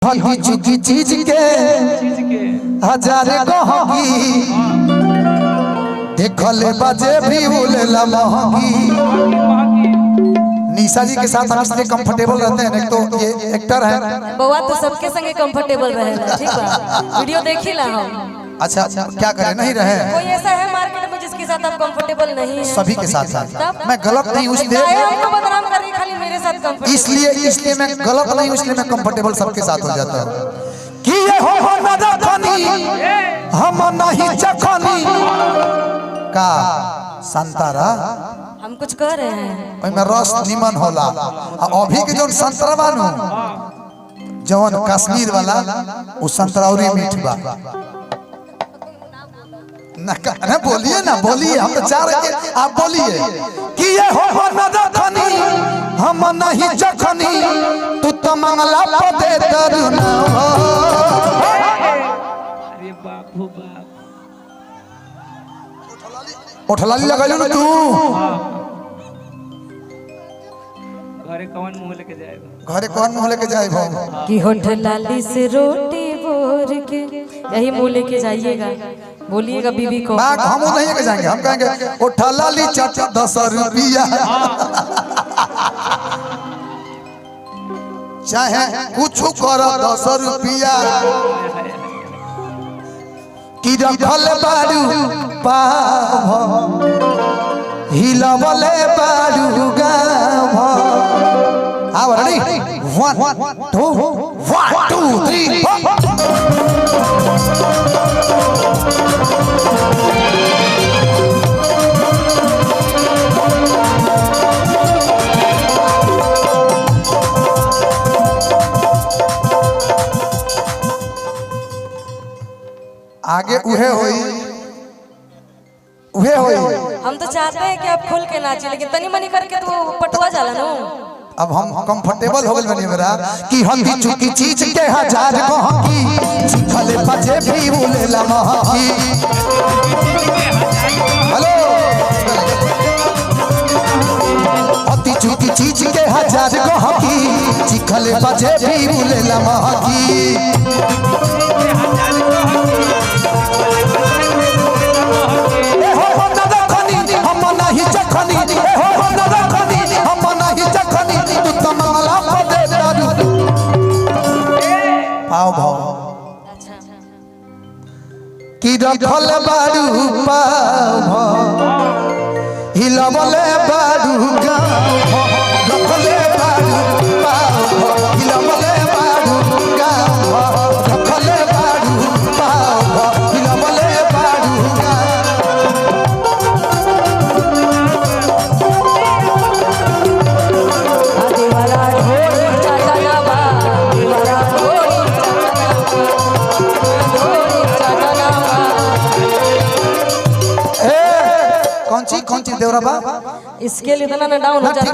हकी चुकी चीज के हजार कहगी देखले बजे भी उलेला महंगी। निशा जी के साथ हम इसलिए कंफर्टेबल रहते हैं, तो ये एक्टर है। बउआ तो सबके संगे कंफर्टेबल रहेला, ठीक बा? वीडियो देखिला हम। अच्छा क्या करें, नहीं रहे कोई ऐसा है मार्केट में जिसके साथ आप कंफर्टेबल नहीं है? सभी के साथ साथ मैं गलत नहीं हूँ, आपको बदनाम करके खाली मेरे साथ कंफर्टेबल, इसलिए मैं गलत नहीं हूँ, इसलिए मैं कंफर्टेबल सबके साथ हो जाता हूँ। कि ये हो न रखनी हम नहीं चखनी का संतरा हम कुछ कह रहे हैं ओइमे रस निमन होला। अभी के जोन संतरा बानू जवन कश्मीर वाला वो संतराउरी मीठ बा ना बोलिए ना बोलिए, हम तो चाह रहे हैं आप बोलिए। कि ये हो न रखनी हम नहीं चखनी तू तो मंगला पदे दरुना। अरे बाप हो बाप, उठलाली लगाइलो ना तू। घरे कौन मुंह लेके जाएगा? घरे कौन मुंह लेके जाए भाव कि होठ लाली से रोटी बोर के यही मुंह लेके जाइएगा, बोलिएगा बीबी को। हम नहीं लेके जाएंगे, हम कहेंगे उठलाली चाट 10 रुपया चाहे कुछ करो 10 रुपया कि रखल बारू पाव हिलवले बारू गाव। आओ रेडी 1 2 3 आगे उहे होई। हम तो चाहते हैं कि आप खुल के नाचिए, लेकिन तनी मनी करके तो पटवा जाला ना। अब हम कंफर्टेबल हो गए बनी मेरा कि हल्दी चुकी चीज के हजार कहकी चिखले बजे भी उलेला महकी। हेलो हल्दी चुकी चीज के हजार कहकी चिखले बजे भी उलेला महकी। कि रखल बारू पाव हिलवले बारू गाव रखले बारू पाव हिलवले बारू गाव रखले बारू पाव हिलवले बारू कौन सी देवरा बा इसके लिए इतना ना डाउन हो जाता है।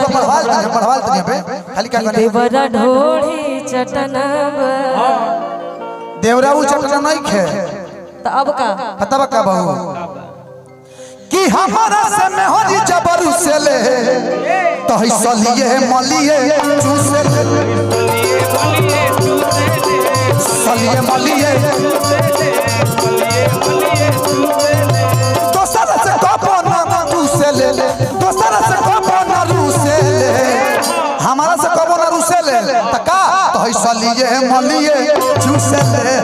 बढ़वाल तनिया पे खाली क्या करने देवरा ढोड़ी चटनावा देवरा वो चटना नहीं खे तो अब का पता बा का बहू कि हमारा से मेहरी जबरू से ले तो ही सलिए मलिए चूसे ले सलिए मलिए दोसर से कबो ना रूसे ले दोसर से कबो ना रूसे ले हमारा से कबो ना रूसे ले त का तो ही सलिए मलिए चूसे ले।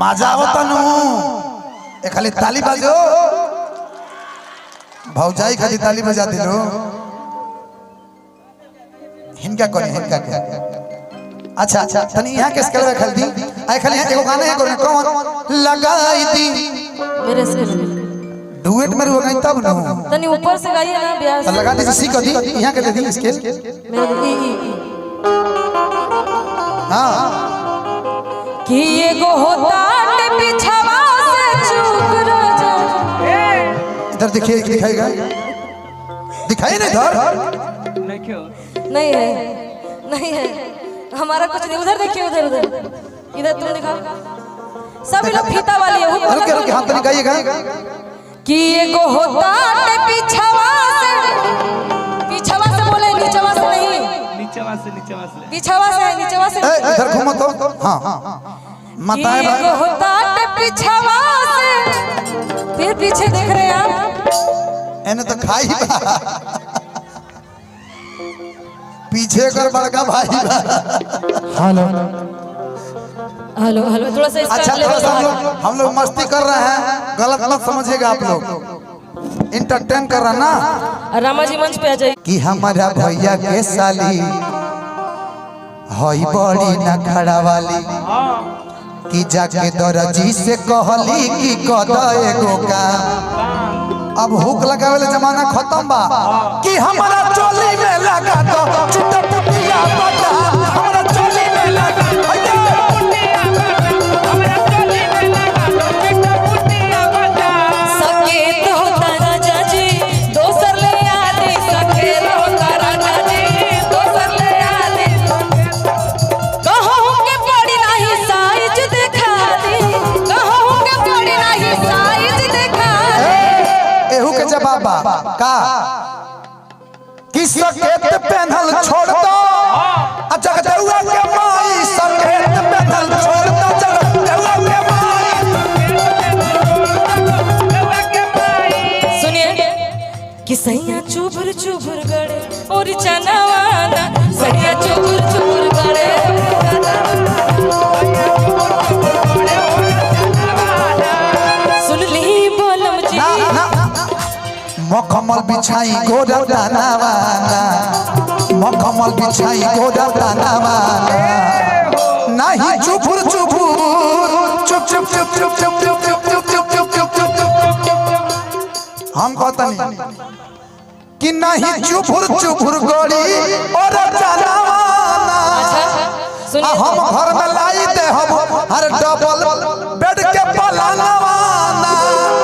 मजा आवता नु ए खाली ताली बाजो भौजाई खाली ताली बजा दिलो हिनका कोनी हिनका के। अच्छा तनी यहां के स्केल में खाली दी आई खाली एगो गाना है कोने कौन लगाई दी मेरे से डुएट में रुआ तब न तनी ऊपर से गाइए ना ब्यास लगा दी सीख दी यहां के दे दी स्केल मेरे ई हां कि एगो होता पिछवा से चूक राजा। इधर देखिए दिखाएगा दिखाइए ना इधर नहीं क्यों? नहीं है हमारा कुछ नहीं। उधर देखिए उधर इधर तुम दिखाओ। सब लोग फीता वाली है। रुके हाथ तो निकालिएगा कि एगो होता नीचवा से पीछावा से नीचवा से इधर घूमो तो। हाँ माताएं एगो होता है पीछावा से, फिर पीछे देख रहे हैं आप, एने तो खाई बा। पीछे कर बड़का भाई बा। हेलो हेलो हेलो थोड़ा सा अच्छा थोड़ा सा हम लोग मस्ती कर रहे हैं, गलत मत समझिएगा आप लोग, इंटरटेन कर रहा ना। रामा जी मंच पे आ जाइए। कि हमारा भैया के साली हई बड़ी ना खड़ा वाली, कि जाके दरजी से कहली कि कद एगो काम। अब हुक लगावे ले जमाना खत्म बा, कि हमारा चोली में लगा दो चुटपुटिया बता, हमारा चोली में लगा सकेत होता राजा जी दोसर ले आदि, सकेत होता राजा जी दोसर ले आदि, कहूं के पड़ी नहीं साइज दिखा दी, कहूं के पड़ी नहीं साइज दिखा दी। एहू के जवाब बा का कि सकेत पहनल छोड़ दो, जगदुआ के माई सकेत पहनल छोड़ दो, जगदुआ के माई। सुनिए कि सैया चुभुर चुभुर गड़े और चनावाना, सैया चुभुर चुभुर गड़े सुन ली बोलम जी। मखमल बिछाई गोरा दानावाना, मखमल बिछाई गोरा दानावाना, नहीं चुभुर चुभुर चुप चुप चुप चुप चुप चुप चुप चुप चुप चुप चुप चुप चुप। हम कहता नहीं कि नहीं चुभुर चुभुर गोरी और दानावाना, हम घर में लाई दे हम हर डबल बेड के पलानावाना।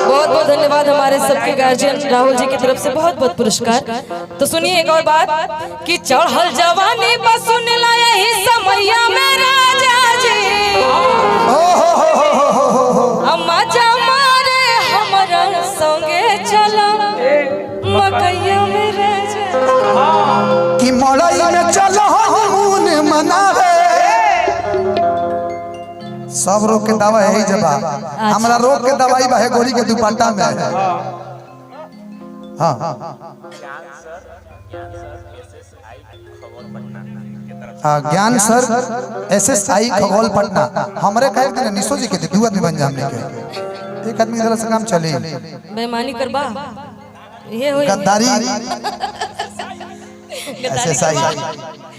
बहुत बहुत धन्यवाद हमारे सबके गार्जियन राहुल जी की तरफ से, बहुत बहुत पुरस्कार। तो सुनिए एक और बात कि चढ़ल जवानी बस सुन ला यही समैया में राजा जी, अम्मा जमारे हमरा संगे चला मकैया में राजा, कि मड़ई में चलो हून मनावे। सब रोग के दवा यही जबा, हमरा रोग के दवाई बा है गोरी के दुपट्टा में। हाँ ज्ञान सर SSI खगोल पटना, हमरे कहे दिन निशो जी के दू आदमी बन जामने के, एक आदमी जरा से काम चले। बेईमानी करबा ये होई गद्दारी SSI।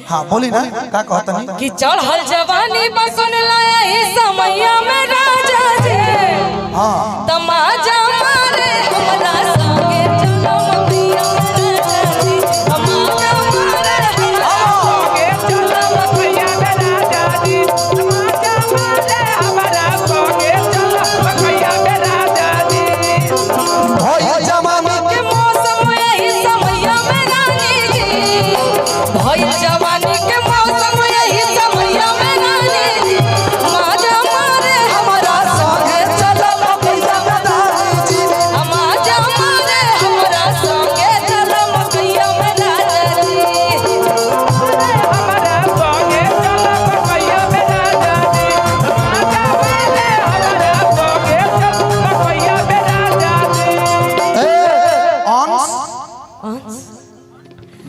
हाँ बोली ना का कहता नहीं कि चढ़ल जवानी बस सुन ला यही समैया में राजा जी, हाँ तमाजा मारे हमरा संगे चलो मकैया में राजा जी, तमाजा मारे हमरा संगे चलो मकैया में राजा जी, तमाजा मारे हमरा संगे चलो मकैया में राजा जी। भई जमाना के मौसम यही समैया में रानी जी, भई जवानी के मौसम यही समैया में रानी जी, माजा मारे हमरा संगे चलो मकैया में राजा जी, माजा मारे हमरा संगे चलो मकैया में राजा जी, हमरा संगे चलो मकैया में राजा जी, माजा मारे हमरा संगे चलो मकैया में राजा जी। ऑन्स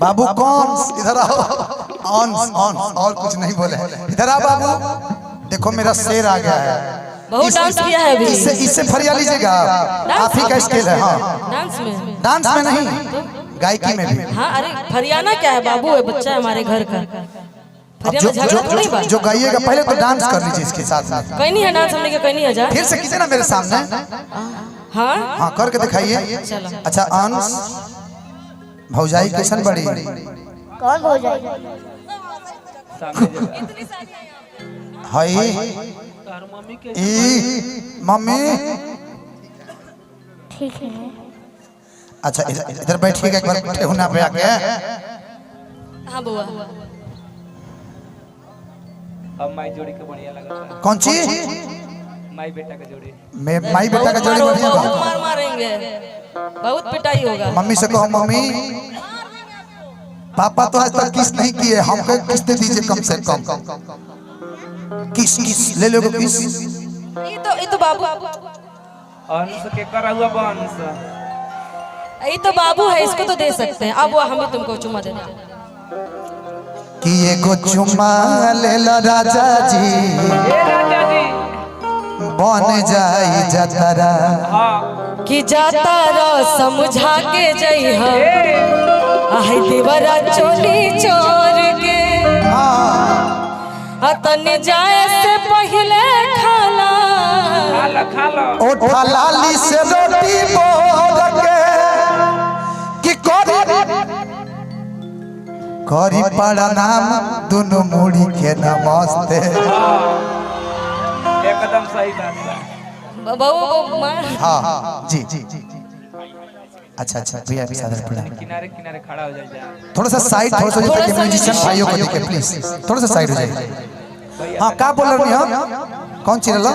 बाबू कौन इधर आओ, ऑन्स ऑन्स और कुछ नहीं बोले, इधर आओ बाबू। देखो मेरा शेर आ गया है, बहुत डांस किया है अभी। इससे फरिया लीजिएगा, आप ही का स्किल है। हाँ डांस में नहीं गायकी में भी। हाँ अरे फरियाना क्या है बाबू, है बच्चा है हमारे घर का, फरियाना झगड़ा तो नहीं बात। जो गाइएगा पहले तो डांस कर लीजिए इसके साथ साथ। कहीं नहीं है डांस हमने कहीं नहीं है जा, फिर से कीजिए ना मेरे सामने। हाँ हाँ करके दिखाइए। अच्छा अंश भौजाई कैसन बड़ी, कौन भौजाई? हाय ई मम्मी। ठीक है। अच्छा इधर बैठिएगा एक बार ठेहुना पे आके। हाँ बुआ अब माई जोड़ी के बढ़िया लगा था। कौन सी माई बेटा का जोड़ी। माई बेटा का जोड़ी बढ़िया बा। मार मारेंगे, बहुत पिटाई होगा। मम्मी से कहो मम्मी पापा तो आज तक किस नहीं किए, हमको किस दे दीजिए कम से कम। किस किस ले लो किस। ये तो बाबू, अंश के करा हुआ वंश। ये तो बाबू है, इसको तो दे सकते हैं। अब वो हम भी तुमको चुम्मा देना कि एगो चुम्मा ले लो राजा जी, ए राजा जी बन जाई जतरा। हाँ कि जाता रो समझा के जई हम ए आहे देवरा चोली चोर के अतन जाए से पहले खाला खा लो ओठा लाली से रोटी बोल के कि करी पड़ा नाम दोनों मुड़ी के नमस्ते। एकदम सही बात है। बहू हाँ जी जी जी। अच्छा अच्छा भैया भी सादर पड़ा। किनारे किनारे खड़ा हो जाए। थोड़ा सा साइड, थोड़ा सा थोड़ा सा म्यूजिशियन भाइयों को देखे प्लीज, थोड़ा सा साइड हो जाइए। हाँ क्या बोल रही हो, कौन सी रहा?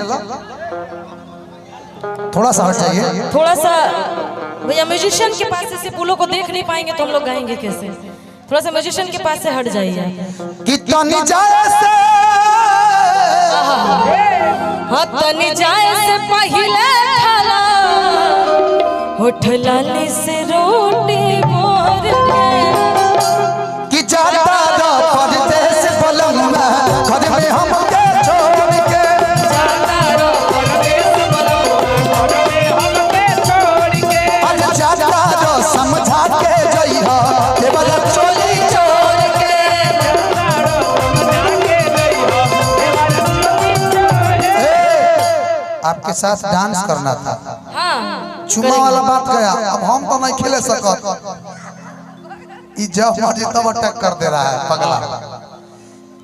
थोड़ा सा हट जाइए। थोड़ा सा भैया म्यूजिशियन के पास से पुलों को देख नहीं पाएंगे तो हम लोग गाएंगे कैसे? थोड़ा सा म्यूजिशियन के पास से हट जाइए। कितनी जाए से हाँ तनी जाए से पहले खाला होठ लाली से रोटी बोर के कि जाता रो परदेस बलम्मा घर में हमके छोड़ के। जाता रो परदेस बलवा घर में हमके छोड़ के। अरे जाता रो समझा के जइहा देवरा चोली छोड़ के। आपके साथ डांस करना था, हाँ चुमा वाला बात गया, अब हम तो नहीं खेले सकत। ई जब मर्जी तब अटैक कर दे रहा है पगला।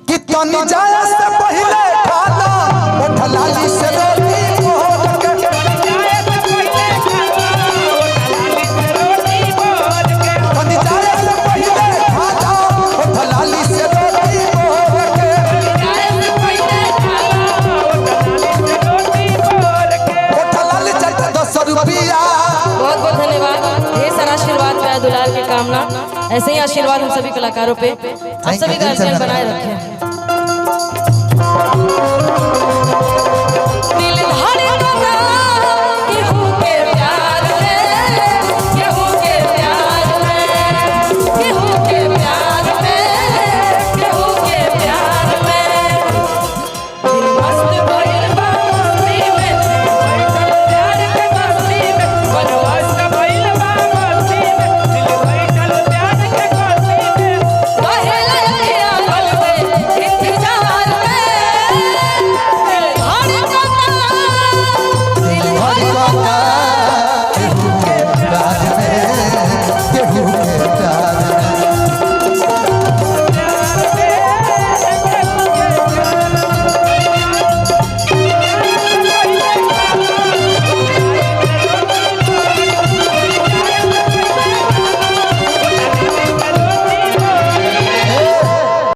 कितनी जाए से पहले खाना ओठ लाली से रोटी बोल के। कितनी जाए से पहले खाना ओठ लाली से रोटी बोल के। ओठ लाली चाहिए 10 रुपया। बहुत बहुत धन्यवाद, ढेर सारा आशीर्वाद प्यार दुलार के कामना। ऐसे ही आशीर्वाद हम सभी कलाकारों पे, आप सभी का आशीर्वाद बनाए रखें।